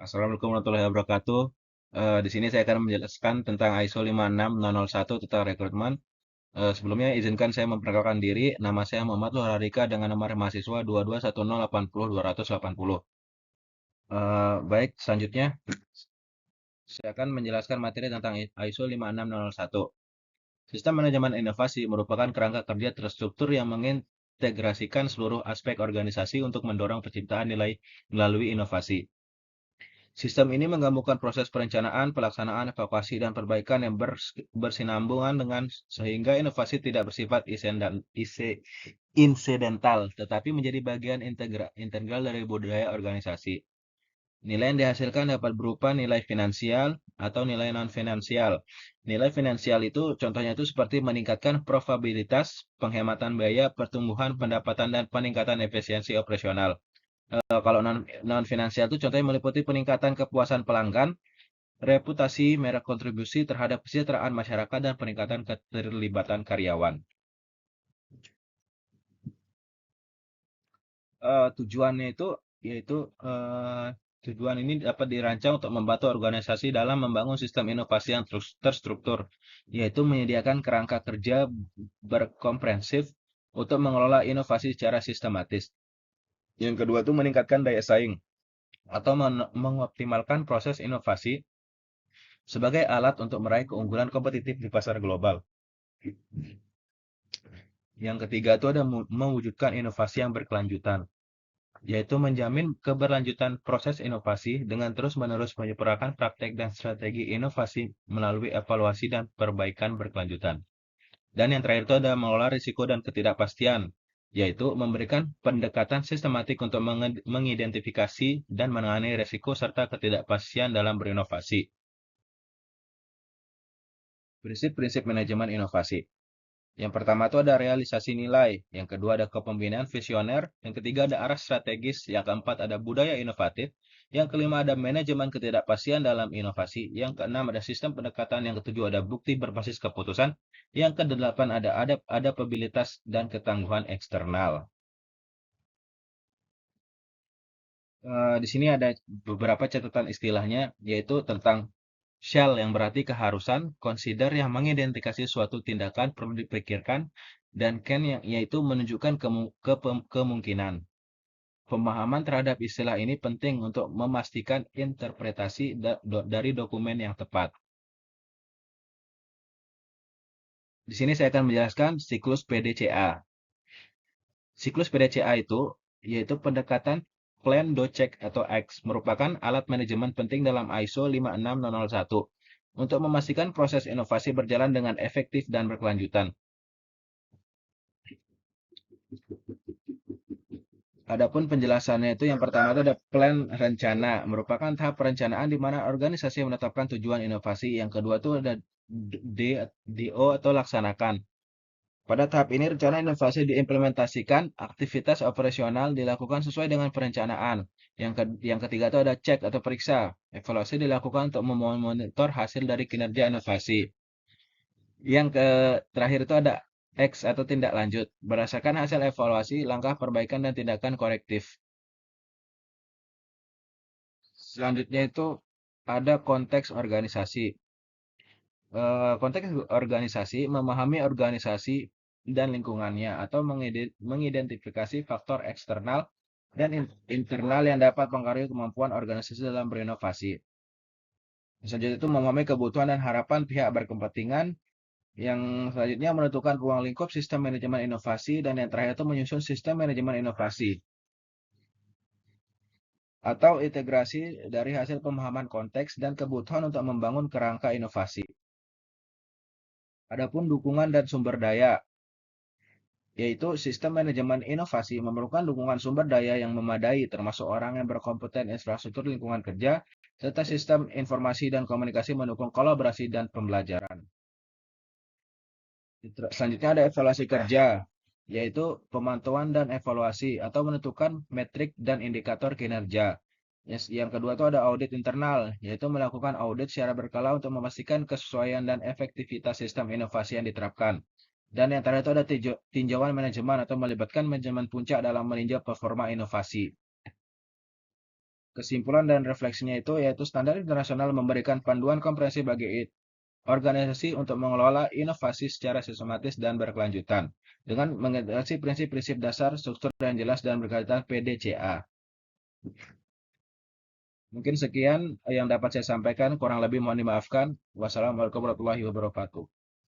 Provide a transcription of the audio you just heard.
Assalamualaikum warahmatullahi wabarakatuh. Di sini saya akan menjelaskan tentang ISO 56001 tentang rekrutmen. Sebelumnya izinkan saya memperkenalkan diri. Nama saya Muhammad Luharika dengan nomor mahasiswa 221080280. Baik, selanjutnya saya akan menjelaskan materi tentang ISO 56001. Sistem manajemen inovasi merupakan kerangka kerja terstruktur yang mengintegrasikan seluruh aspek organisasi untuk mendorong penciptaan nilai melalui inovasi. Sistem ini menggabungkan proses perencanaan, pelaksanaan, evaluasi, dan perbaikan yang bersinambungan dengan sehingga inovasi tidak bersifat insidental, tetapi menjadi bagian integral dari budaya organisasi. Nilai yang dihasilkan dapat berupa nilai finansial atau nilai non-finansial. Nilai finansial itu contohnya itu seperti meningkatkan probabilitas, penghematan biaya, pertumbuhan pendapatan, dan peningkatan efisiensi operasional. Kalau non finansial itu contohnya meliputi peningkatan kepuasan pelanggan, reputasi, merek kontribusi terhadap kesejahteraan masyarakat, dan peningkatan keterlibatan karyawan. Tujuannya itu yaitu tujuan ini dapat dirancang untuk membantu organisasi dalam membangun sistem inovasi yang terstruktur, yaitu menyediakan kerangka kerja berkomprehensif untuk mengelola inovasi secara sistematis. Yang kedua itu meningkatkan daya saing atau mengoptimalkan proses inovasi sebagai alat untuk meraih keunggulan kompetitif di pasar global. Yang ketiga itu ada mewujudkan inovasi yang berkelanjutan, yaitu menjamin keberlanjutan proses inovasi dengan terus-menerus menyempurnakan praktek dan strategi inovasi melalui evaluasi dan perbaikan berkelanjutan. Dan yang terakhir itu ada mengelola risiko dan ketidakpastian, yaitu memberikan pendekatan sistematik untuk mengidentifikasi dan menangani risiko serta ketidakpastian dalam berinovasi. Prinsip-prinsip manajemen inovasi. Yang pertama itu ada realisasi nilai, yang kedua ada kepemimpinan visioner, yang ketiga ada arah strategis, yang keempat ada budaya inovatif, yang kelima ada manajemen ketidakpastian dalam inovasi, yang keenam ada sistem pendekatan, yang ketujuh ada bukti berbasis keputusan, yang kedelapan ada adaptabilitas dan ketangguhan eksternal. Di sini ada beberapa catatan istilahnya, yaitu tentang shall yang berarti keharusan, consider yang mengidentifikasi suatu tindakan perlu dipikirkan, dan can yang yaitu menunjukkan kemungkinan. Pemahaman terhadap istilah ini penting untuk memastikan interpretasi dari dokumen yang tepat. Di sini saya akan menjelaskan siklus PDCA. Siklus PDCA itu yaitu pendekatan Plan, Do, Check, atau X merupakan alat manajemen penting dalam ISO 56001 untuk memastikan proses inovasi berjalan dengan efektif dan berkelanjutan. Adapun penjelasannya itu yang pertama itu ada plan rencana, merupakan tahap perencanaan di mana organisasi menetapkan tujuan inovasi. Yang kedua itu ada DO atau laksanakan. Pada tahap ini rencana inovasi diimplementasikan, aktivitas operasional dilakukan sesuai dengan perencanaan. Yang ketiga itu ada cek atau periksa. Evaluasi dilakukan untuk memonitor hasil dari kinerja inovasi. Yang terakhir itu ada X atau tindak lanjut. Berdasarkan hasil evaluasi, langkah perbaikan dan tindakan korektif. Selanjutnya itu ada konteks organisasi. Konteks organisasi memahami organisasi dan lingkungannya atau mengidentifikasi faktor eksternal dan internal yang dapat mempengaruhi kemampuan organisasi dalam berinovasi. Selanjutnya itu memahami kebutuhan dan harapan pihak berkepentingan. Yang selanjutnya menentukan ruang lingkup sistem manajemen inovasi, dan yang terakhir itu menyusun sistem manajemen inovasi atau integrasi dari hasil pemahaman konteks dan kebutuhan untuk membangun kerangka inovasi. Adapun dukungan dan sumber daya, yaitu sistem manajemen inovasi memerlukan dukungan sumber daya yang memadai, termasuk orang yang berkompeten, infrastruktur lingkungan kerja, serta sistem informasi dan komunikasi mendukung kolaborasi dan pembelajaran. Selanjutnya ada evaluasi kerja, yaitu pemantauan dan evaluasi atau menentukan metrik dan indikator kinerja. Yang kedua itu ada audit internal, yaitu melakukan audit secara berkala untuk memastikan kesesuaian dan efektivitas sistem inovasi yang diterapkan. Dan yang terakhir itu ada tinjauan manajemen atau melibatkan manajemen puncak dalam meninjau performa inovasi. Kesimpulan dan refleksinya itu yaitu standar internasional memberikan panduan komprehensif bagi organisasi untuk mengelola inovasi secara sistematis dan berkelanjutan dengan mengintegrasi prinsip-prinsip dasar, struktur yang jelas dan berkaitan PDCA. Mungkin sekian yang dapat saya sampaikan, kurang lebih mohon dimaafkan. Wassalamualaikum warahmatullahi wabarakatuh.